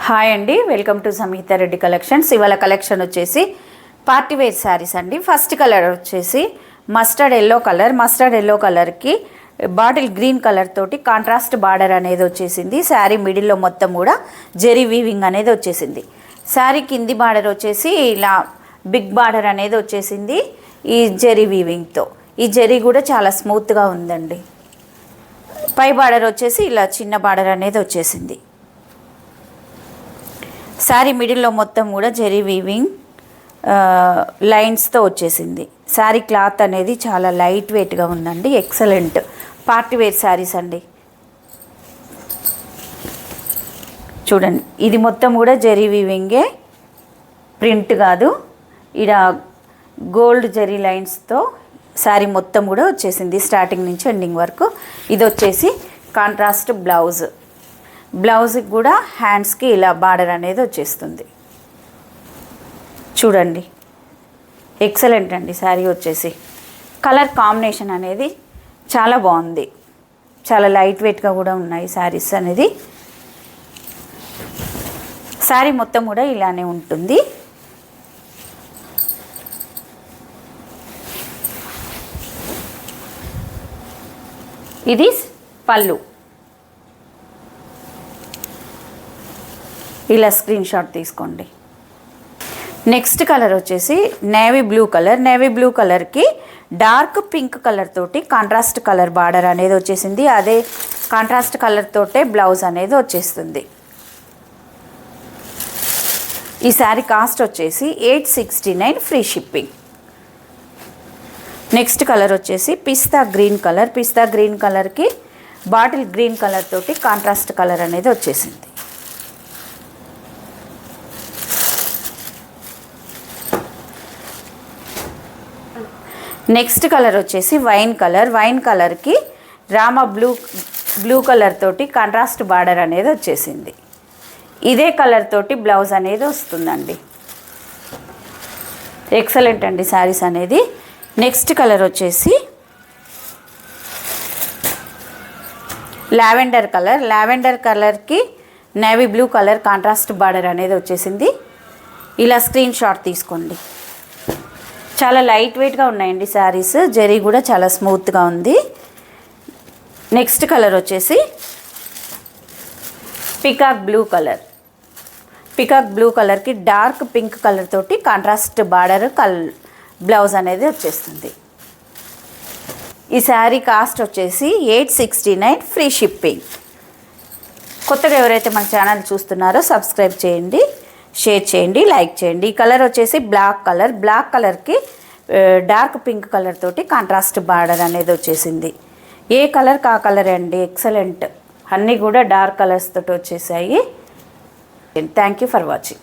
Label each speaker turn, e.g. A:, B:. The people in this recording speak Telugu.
A: హాయ్ అండి, welcome to Samitha Reddy collections. ఇవాళ కలెక్షన్ వచ్చేసి పార్టీ వేర్ శారీస్ అండి. ఫస్ట్ కలర్ వచ్చేసి మస్టర్డ్ ఎల్లో కలర్కి బాటిల్ గ్రీన్ కలర్ తోటి కాంట్రాస్ట్ బార్డర్ అనేది వచ్చేసింది. శారీ మిడిల్లో మొత్తం కూడా జెరీ వీవింగ్ అనేది వచ్చేసింది. శారీ కింది బార్డర్ వచ్చేసి ఇలా బిగ్ బార్డర్ అనేది వచ్చేసింది ఈ జెరీ వీవింగ్తో. ఈ జెరీ కూడా చాలా స్మూత్గా ఉందండి. పై బార్డర్ వచ్చేసి ఇలా చిన్న బార్డర్ అనేది వచ్చేసింది. శారీ మిడిల్లో మొత్తం కూడా జెరీ వీవింగ్ లైన్స్తో వచ్చేసింది. శారీ క్లాత్ అనేది చాలా లైట్ వెయిట్గా ఉందండి. ఎక్సలెంట్ పార్టీ వేర్ శారీస్ అండి. చూడండి, ఇది మొత్తం కూడా జెరీ వీవింగే, ప్రింట్ కాదు. ఇలా గోల్డ్ జెరీ లైన్స్తో శారీ మొత్తం కూడా వచ్చేసింది స్టార్టింగ్ నుంచి ఎండింగ్ వరకు. ఇది వచ్చేసి కాంట్రాస్ట్ బ్లౌజ్కి కూడా హ్యాండ్స్కి ఇలా బార్డర్ అనేది వచ్చేస్తుంది. చూడండి, ఎక్సలెంట్ అండి. శారీ వచ్చేసి కలర్ కాంబినేషన్ అనేది చాలా బాగుంది. చాలా లైట్ వెయిట్గా కూడా ఉన్నాయి శారీస్ అనేది. శారీ మొత్తం కూడా ఇలానే ఉంటుంది. ఇది పళ్ళు. ఇలా స్క్రీన్ షాట్ తీసుకోండి. నెక్స్ట్ కలర్ వచ్చేసి నేవీ బ్లూ కలర్కి డార్క్ పింక్ కలర్ తోటి కాంట్రాస్ట్ కలర్ బార్డర్ అనేది వచ్చేసింది. అదే కాంట్రాస్ట్ కలర్ తోటే బ్లౌజ్ అనేది వచ్చేస్తుంది. ఈ శారీ కాస్ట్ వచ్చేసి 869 ఫ్రీ షిప్పింగ్. నెక్స్ట్ కలర్ వచ్చేసి పిస్తా గ్రీన్ కలర్కి బాటిల్ గ్రీన్ కలర్ తోటి కాంట్రాస్ట్ కలర్ అనేది వచ్చేసింది. నెక్స్ట్ కలర్ వచ్చేసి వైన్ కలర్కి రామా బ్లూ కలర్ తోటి కాంట్రాస్ట్ బార్డర్ అనేది వచ్చేసింది. ఇదే కలర్ తోటి బ్లౌజ్ అనేది వస్తుందండి. ఎక్సలెంట్ అండి శారీస్ అనేది. నెక్స్ట్ కలర్ వచ్చేసి లావెండర్ కలర్కి navy blue colour contrast border అనేది వచ్చేసింది. ఇలా స్క్రీన్ షాట్ తీసుకోండి. చాలా లైట్ వెయిట్గా ఉన్నాయండి శారీస్. జరీ కూడా చాలా స్మూత్గా ఉంది. నెక్స్ట్ కలర్ వచ్చేసి పికాక్ బ్లూ కలర్కి డార్క్ పింక్ కలర్ తోటి కాంట్రాస్ట్ బార్డర్ బ్లౌజ్ అనేది వచ్చేస్తుంది. ఈ శారీ కాస్ట్ వచ్చేసి 869 ఫ్రీ షిప్పింగ్. కొత్తగా ఎవరైతే మన ఛానల్ చూస్తున్నారో సబ్స్క్రైబ్ చేయండి, షేర్ చేయండి, లైక్ చేయండి. ఈ కలర్ వచ్చేసి బ్లాక్ కలర్కి డార్క్ పింక్ కలర్ తోటి కాంట్రాస్ట్ బార్డర్ అనేది వచ్చేసింది. ఏ కలర్ కా కలర్ అండి, ఎక్సలెంట్. అన్నీ కూడా డార్క్ కలర్స్ తోటి వచ్చేసాయి. Thank you for watching.